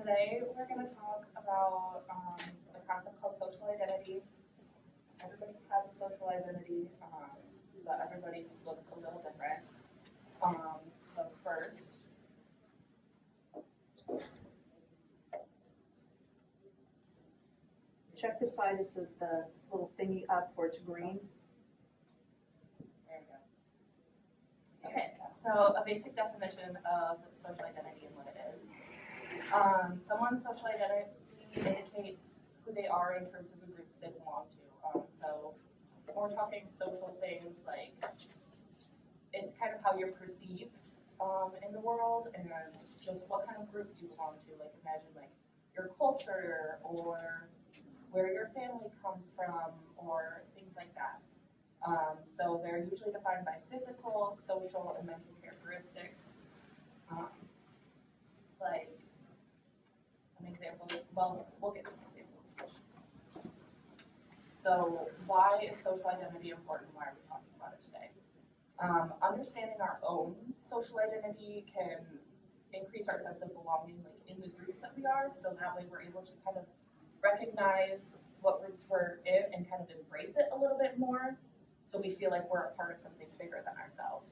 today we're going to talk about the concept called social identity. Everybody has a social identity, but everybody's looks a little different. So first, Check the side is the little thingy up where it's green. there we go. Okay, so a basic definition of social identity and what it is. Someone's social identity indicates who they are in terms of the groups they belong to. So when we're talking social things like it's kind of how you're perceived in the world and just what kind of groups you belong to. Like imagine like your culture or where your family comes from or things like that. So they're usually defined by physical, social, and mental characteristics. Like an example, well, we'll get to an example. So why is social identity important? Why are we talking about it today? Understanding our own social identity can increase our sense of belonging like in the groups that we are, so that way we're able to kind of recognize what groups we're in and kind of embrace it a little bit more, so we feel like we're a part of something bigger than ourselves.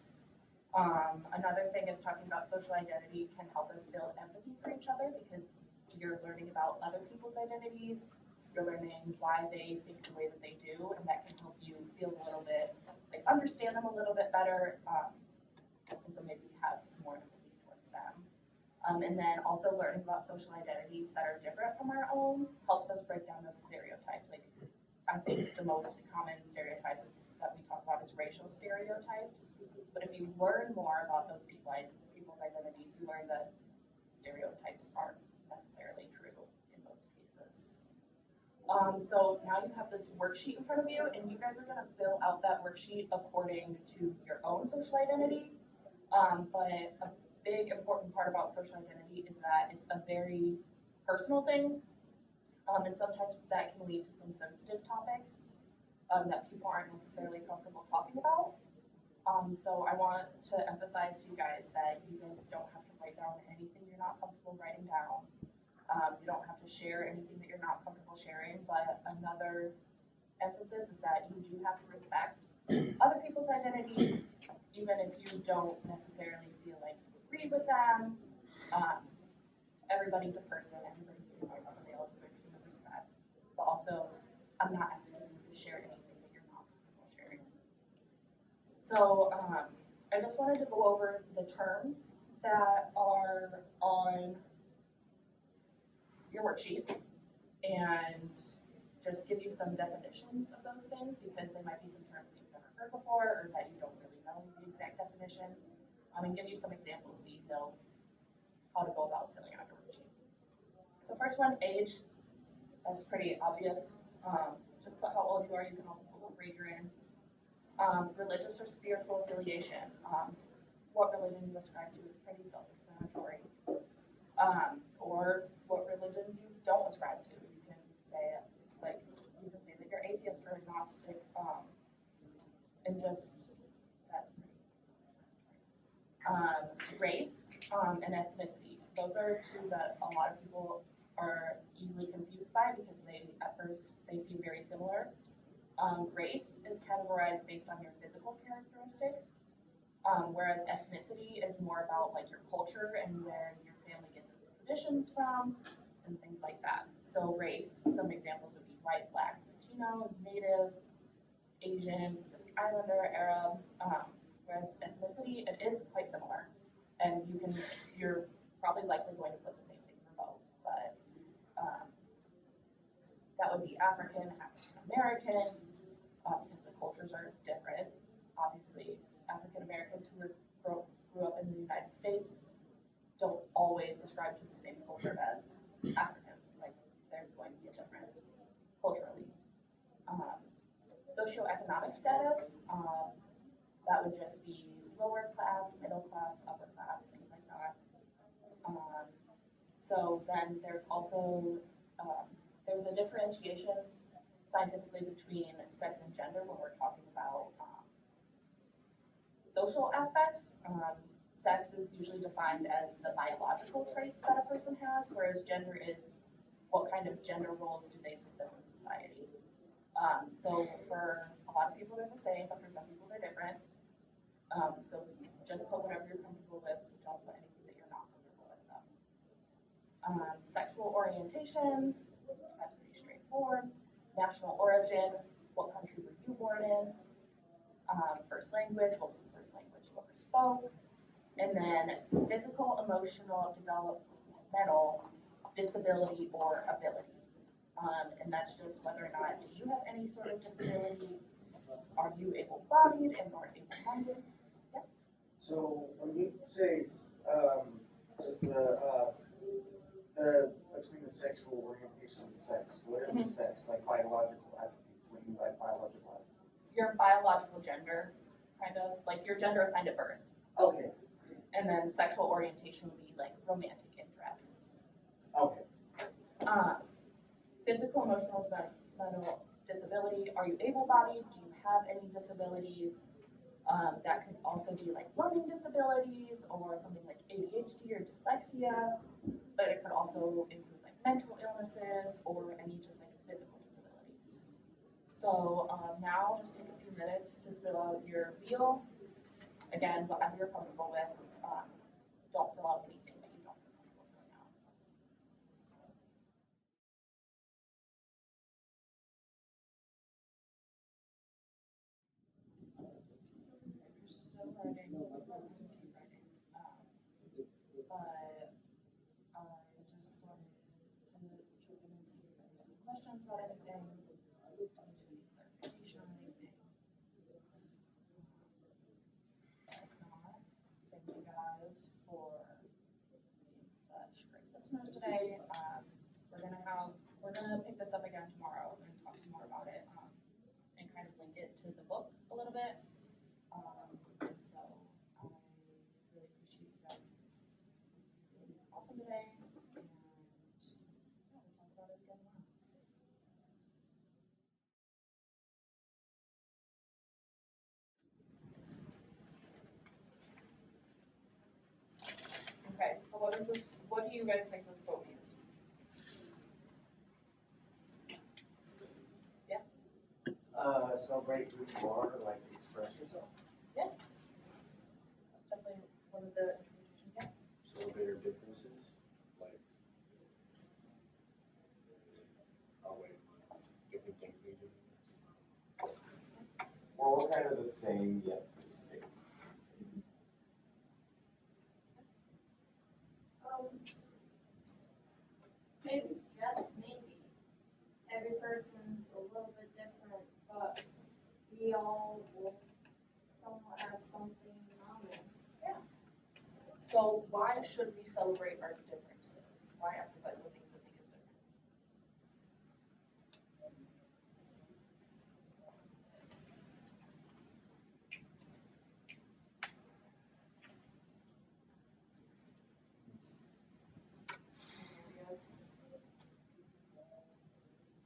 Another thing is talking about social identity can help us build empathy for each other because you're learning about other people's identities, you're learning why they think the way that they do, and that can help you feel a little bit, like understand them a little bit better, and so maybe have some more empathy towards them. And then also learning about social identities that are different from our own helps us break down those stereotypes. Like I think the most common stereotype that we talk about is racial stereotypes. But if you learn more about those people's identities, you learn that stereotypes aren't necessarily true in most cases. So now you have this worksheet in front of you, and you guys are going to fill out that worksheet according to your own social identity. But a big important part about social identity is that it's a very personal thing, and sometimes that can lead to some sensitive topics that people aren't necessarily comfortable talking about. So I want to emphasize to you guys that you guys don't have to write down anything you're not comfortable writing down. You don't have to share anything that you're not comfortable sharing, but another emphasis is that you do have to respect other people's identities, even if you don't necessarily feel like you agree with them. Everybody's a person, everybody's human, so they all deserve human respect. But also, I'm not asking you to share anything that you're not comfortable sharing. So I just wanted to go over the terms that are on your worksheet and just give you some definitions of those things because they might be some terms that you've never heard before or that you don't really know the exact definition. And give you some examples so you know how to go about filling out your worksheet. So first one, age. That's pretty obvious. Just put how old you are. You can also put what grade you're in. Religious or spiritual affiliation. What religion you ascribe to is pretty self-explanatory. Or what religions you don't ascribe to. You can say that you're atheist or agnostic, and just that's pretty. Race and ethnicity. Those are two that a lot of people are easily confused by because at first they seem very similar. Race is categorized based on your physical characteristics, whereas ethnicity is more about like your culture and where your family gets its traditions from and things like that. So race, some examples would be white, black, Latino, Native, Asian, Pacific Islander, Arab, whereas ethnicity, it is quite similar. And you're probably likely going to put the same thing for both, but that would be African, African American, because the cultures are different. Obviously, African Americans who grew up in the United States don't always ascribe to the same culture as Africans. Like, there's going to be a difference culturally. Socioeconomic status, that would just be lower class, middle class, upper class, things like that. So then there's also, there's a differentiation scientifically between sex and gender when we're talking about social aspects. sex is usually defined as the biological traits that a person has, whereas gender is what kind of gender roles do they fulfill in society. So for a lot of people they're the same, but for some people they're different. So just put whatever you're comfortable with, don't put anything that you're not comfortable with them. Sexual orientation, that's pretty straightforward. National origin, what country were you born in? First language, what was the first language you ever spoke? And then physical, emotional, developmental disability or ability. And that's just whether or not, do you have any sort of disability? Are you able-bodied and or able-minded? So when you say, just between the sexual orientation and sex, what is the sex, like biological attributes, what do you mean by biological attributes? Your biological gender, kind of, like your gender assigned at birth. Okay, And then sexual orientation would be like romantic interests. okay. Physical, emotional, developmental disability, are you able-bodied? Do you have any disabilities? That could also be like learning disabilities or something like ADHD or dyslexia, but it could also include like mental illnesses or any just like physical disabilities. So now just take a few minutes to fill out your wheel. Again, whatever you're comfortable with, don't fill out anything that you don't feel comfortable filling out. Still writing, keep writing. But I just wanted to check in and see if you guys have any questions about anything. Any clarification on anything. If not, thank you guys for being such great listeners today. We're gonna pick this up again tomorrow and talk some more about it, and kind of link it to the book a little bit. And so I really appreciate you guys being awesome today, and yeah, we'll talk about it again tomorrow. Okay, so what do you guys think this quote means? Celebrate who you are, like express yourself. That's definitely one of the interpretations, yeah. Celebrate our differences, like, oh wait, different things we do. We're all kind of the same yet distinct. Maybe, just maybe. Every person's a little bit different, but we all will somewhat have something in common. So why should we celebrate our differences? Why emphasize the things that make us different? Any ideas?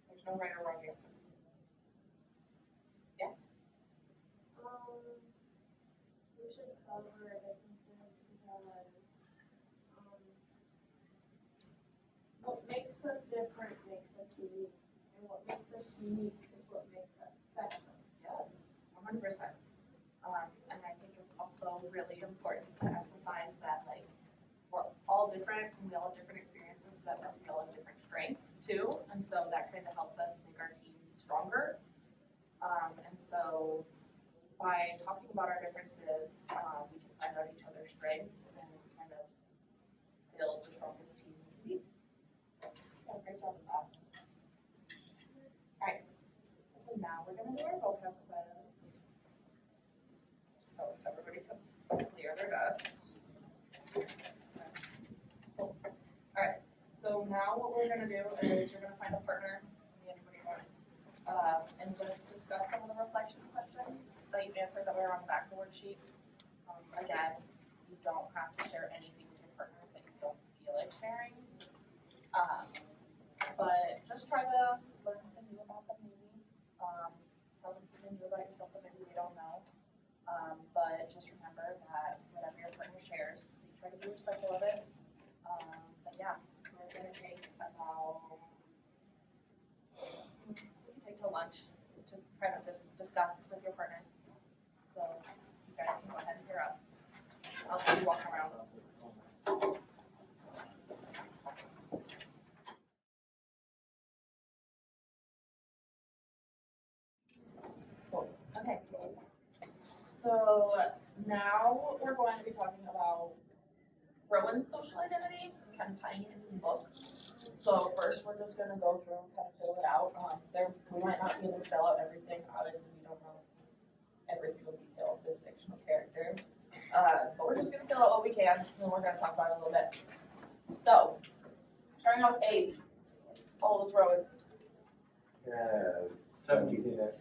There's no right or wrong answer. We should celebrate our differences because, what makes us different makes us unique, and what makes us unique is what makes us special. Yes, 100%. And I think it's also really important to emphasize that like we're all different and we all have different experiences, so that means we all have different strengths too. And so that kind of helps us make our teams stronger. And so by talking about our differences, we can find out each other's strengths and kind of build the strongest team we can be. So great job with that. Alright, so now we're gonna do our vocab quiz. So if everybody can clear their desks. Cool. Alright, so now what we're gonna do is you're gonna find a partner, anybody want, and just discuss some of the reflection questions that you answered that were on the back of the worksheet. Again, you don't have to share anything with your partner that you don't feel like sharing. But just try to learn something new about them maybe. Tell them something new about yourself that maybe they don't know. But just remember that whatever your partner shares, try to be respectful of it. But yeah, we're gonna take about, we can take till lunch to kind of just discuss with your partner. So you guys can go ahead and gear up. I'll just walk around. Cool. Okay. So now we're going to be talking about Rowan's social identity, kind of tying it into the book. So first, we're just gonna go through and kind of fill it out. We might not be able to fill out everything, obviously, we don't know every single detail of this fictional character. But we're just gonna fill out what we can, and then we're gonna talk about it a little bit. So, starting out with age. How old is Rowan? Yeah, 17-ish.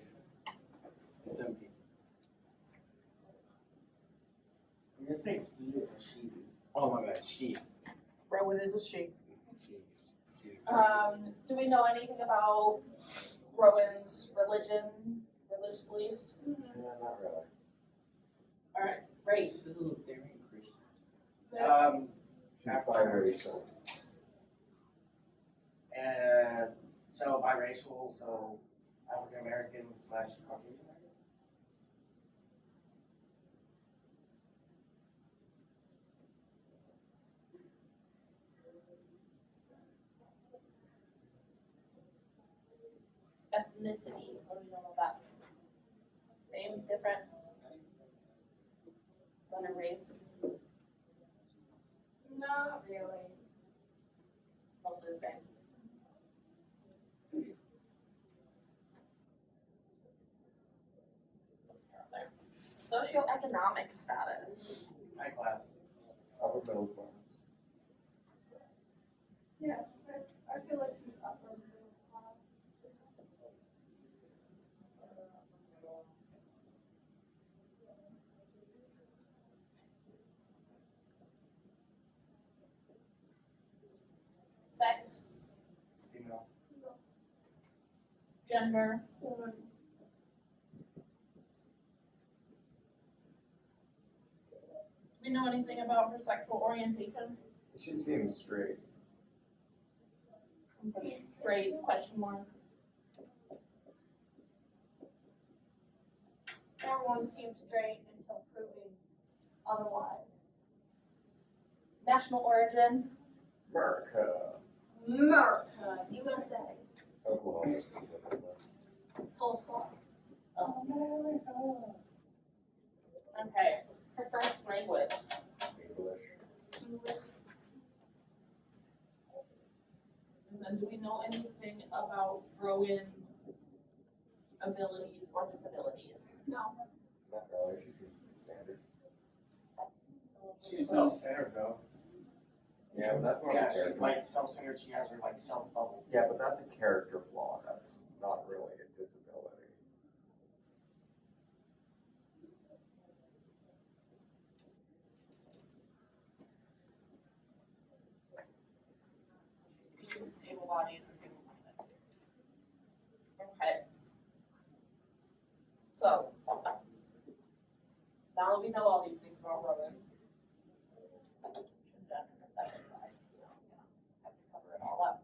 17. I'm gonna say he is a she. Oh my god, she. Rowan is a she. Do we know anything about Rowan's religious beliefs? yeah, not really. Alright, race. This is a very Christian. She's biracial. And so biracial, so African American / Caucasian. Ethnicity, what do we know about that? Same, different? Than a race? Not really. Mostly the same. Socioeconomic status. High class. Upper middle class. Yeah, I feel like he's upper middle class. Sex, Female. gender, Woman. do we know anything about her sexual orientation? She seems straight. Straight, question mark. Everyone seems straight until proving otherwise. National origin, America. America, USA, Oklahoma specifically. Tulsa. okay, her first language, English. English. and then do we know anything about Rowan's abilities or disabilities? No. Not really. She seems standard. She's self-centered though. Yeah, but that's not Yeah, a character. she's like self-centered, she has her like self-bubble. Yeah, but that's a character flaw. That's not really a disability. Being able-bodied or able-minded. Okay. So, now that we know all these things about Rowan, should done in the second slide, so have to cover it all up.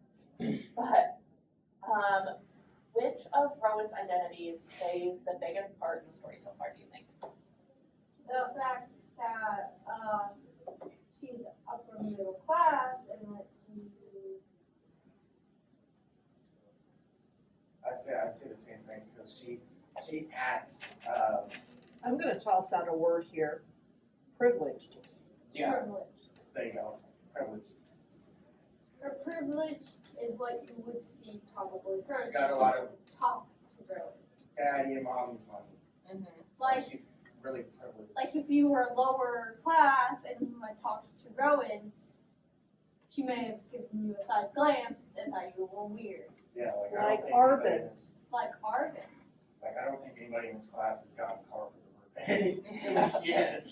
But, which of Rowan's identities plays the biggest part in the story so far, do you think? The fact that, she's upper middle class and that she's, I'd say the same thing, because she acts, I'm gonna toss out a word here, privileged. yeah, privileged. there you go, privileged. Her privilege is what you would see probably her. She's got a lot of- Top really. Daddy and mommy's money. Mm-hmm. So Like- she's really privileged. Like if you were lower class and you had talked to Rowan, she may have given you a side glance and thought you were weird. Yeah, like I Like don't think anybody Arvin. in this, Like Arvin. like I don't think anybody in this class has gotten a car for their birthday. At least yet.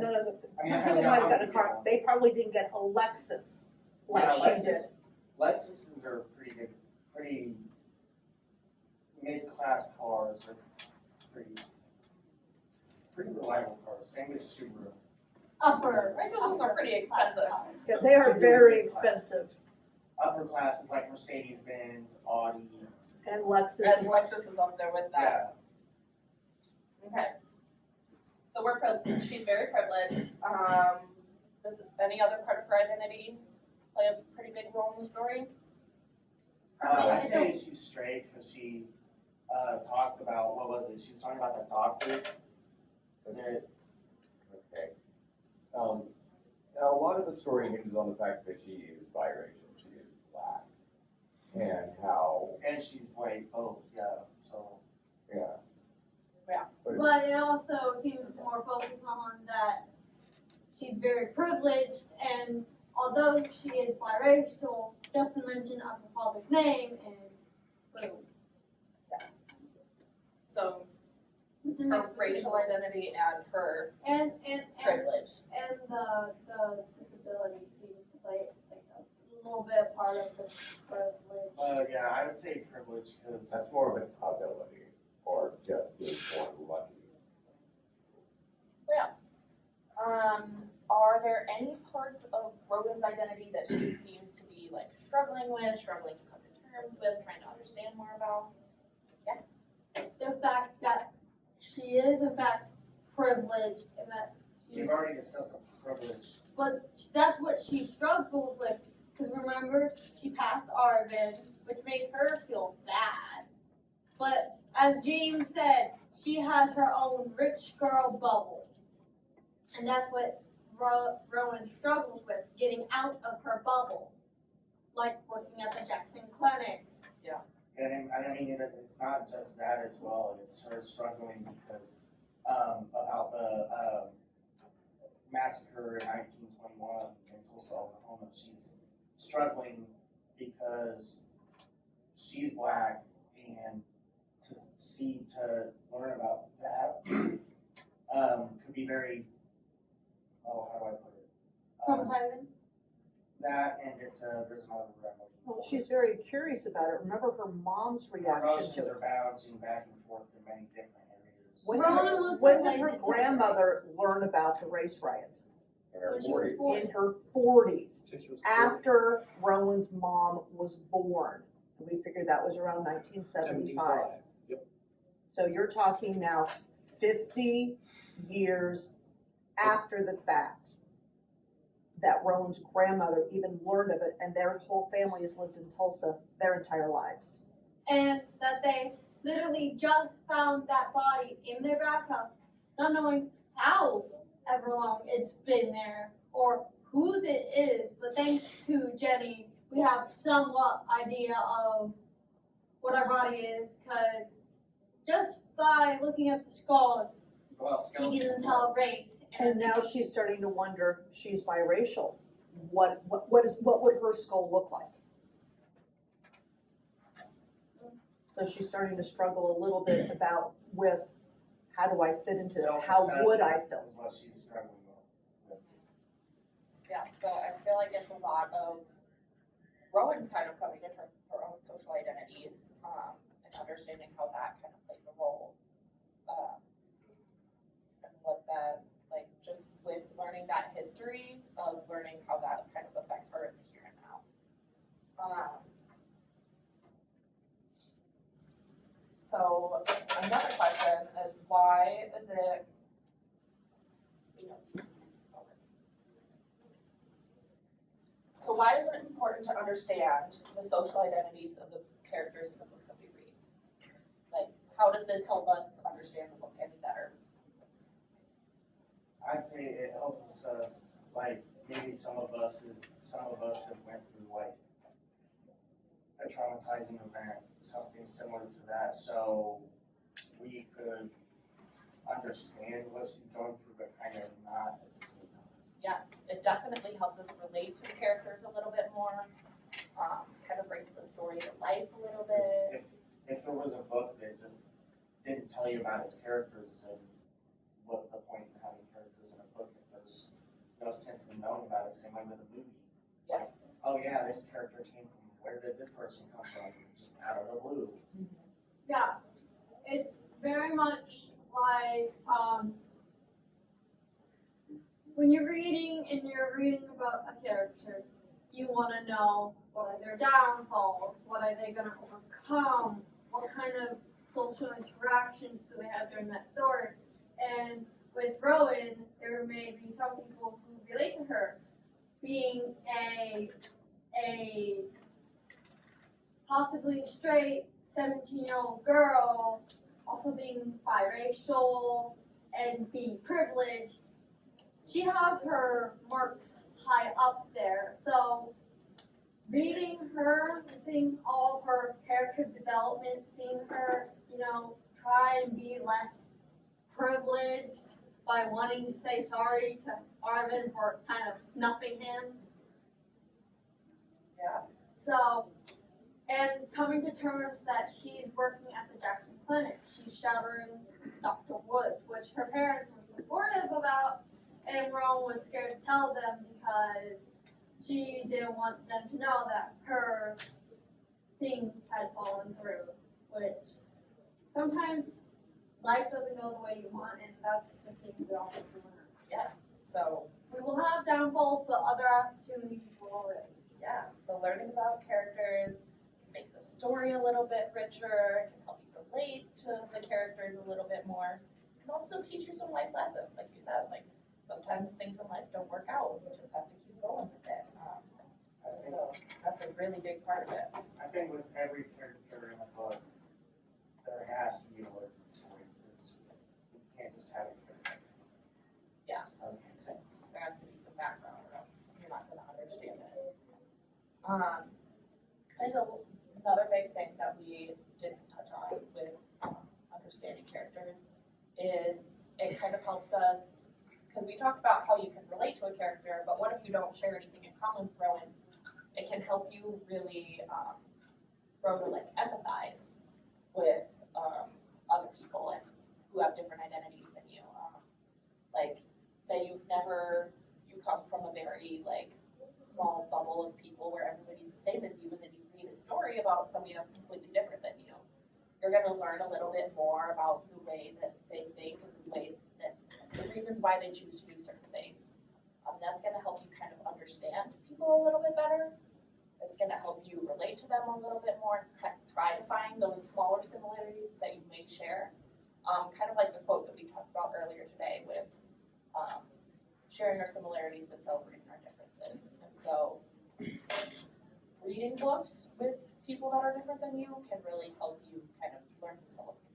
None of the, I mean, some I people know might how have gotten a many car, people- they probably didn't get a Lexus like Yeah, she did. Lexuses are pretty good, pretty mid-class cars are pretty reliable cars. Same with Subaru. upper. Racehorses are pretty expensive. Yeah, they are very expensive, Upper classes like Mercedes-Benz, Audi, and Lexus. And Lexus is up there with that. yeah. Okay. So we're she's very privileged. Does any other part of her identity play a pretty big role in the story? I'd say she's straight, cause she, talked about, what was it, she was talking about the doctor. that- Okay. Now, a lot of the story hinges on the fact that she is biracial, she is black. And how, And she's white, both, yeah, so. yeah. Yeah. But it also seems to more focus on that she's very privileged, and although she is biracial, just the mention of her father's name and boom. So It's a her mix between racial both. identity and her And privilege. the disability seems to play like a little bit part of the privilege. Yeah, I would say privilege, cause. That's more of an ability, or just being born lucky. So yeah. Are there any parts of Rogan's identity that she seems to be like struggling to come to terms with, trying to understand more about? The fact that she is in fact privileged and that she, We've already discussed the privilege. but that's what she struggled with. Because remember, she passed Arvin, which made her feel bad. But as James said, she has her own rich girl bubble. And that's what Rowan struggles with, getting out of her bubble. Like working at the Jackson Clinic. And I mean, it's not just that as well, it's her struggling because, about the, massacre in 1921 in Tulsa, Oklahoma. She's struggling because she's black, and to learn about that, could be very, how do I put it? Traumatizing. That, and there's another word I'm looking for. Well, she's very curious about it. Remember her mom's Her reaction emotions to are it. bouncing back and forth in many different areas. When did her grandmother learn about the race riot? In her When she was 40s. 40. In her 40s, Since she was after Rowan's mom was born. We figured that was around 1975. Yep. So you're talking now 50 years after the fact that Rowan's grandmother even learned of it, and their whole family has lived in Tulsa their entire lives. And that they literally just found that body in their backup, not knowing how ever long it's been there or whose it is. But thanks to Jenny, we have somewhat idea of what our body is, because just by looking at the skull, Well, she can tell race. And now she's starting to wonder, she's biracial. What would her skull look like? So she's starting to struggle a little bit with how do I fit into this? How would I feel? Is what she's struggling with. Yeah, so I feel like it's a lot of Rowan's kind of coming into her own social identities, and understanding how that kind of plays a role. And what that, like, just with learning that history of learning how that kind of affects her in the here and now. So another question is, why is it, these sentences already. So why is it important to understand the social identities of the characters in the books that we read? Like, how does this help us understand the book any better? I'd say it helps us, like, maybe some of us have went through like a traumatizing event, something similar to that, so we could understand what she's going through, but kind of not at the same time. Yes, it definitely helps us relate to the characters a little bit more, kind of brings the story to life a little bit. If there was a book that just didn't tell you about its characters, then what's the point in having characters in a book if there's no sense in knowing about it? Same way with a movie. Yeah. Oh yeah, this character came from, where did this person come from? Just out of the blue. Yeah, it's very much like when you're reading and you're reading about a character, you want to know what are their downfalls, what are they going to overcome, what kind of social interactions do they have during that story. And with Rowan, there may be some people who relate to her being a possibly straight 17-year-old girl, also being biracial and being privileged. She has her marks high up there. So reading her, seeing all of her character development, seeing her, try and be less privileged by wanting to say sorry to Arvin for kind of snuffing him. Yeah. So, and coming to terms that she's working at the Jackson Clinic. She's shadowing Dr. Woods, which her parents were supportive about, and Rowan was scared to tell them because she didn't want them to know that her thing had fallen through, which sometimes life doesn't go the way you want, and that's the thing we all have to learn. Yes, so, We will have downfalls, but other opportunities will always. yeah, so learning about characters can make the story a little bit richer, can help you relate to the characters a little bit more, can also teach you some life lessons, like you said, like sometimes things in life don't work out, you just have to keep going with it. So that's a really big part of it. I think with every character in the book, there has to be an origin story, because you can't just have a character. Yeah. It doesn't make sense. There has to be some background or else you're not gonna understand it. And another big thing that we didn't touch on with understanding characters is it kind of helps us, because we talked about how you can relate to a character, but what if you don't share anything in common with Rowan? It can help you really grow to like empathize with other people and who have different identities than you. Like, say you come from a very like small bubble of people where everybody's the same as you, and then you read a story about somebody that's completely different than you. You're gonna learn a little bit more about the way that they think and the reasons why they choose to do certain things. That's gonna help you kind of understand people a little bit better. It's gonna help you relate to them a little bit more, try to find those smaller similarities that you may share. Kind of like the quote that we talked about earlier today with sharing our similarities but celebrating our differences. And so reading books with people that are different than you can really help you kind of learn to celebrate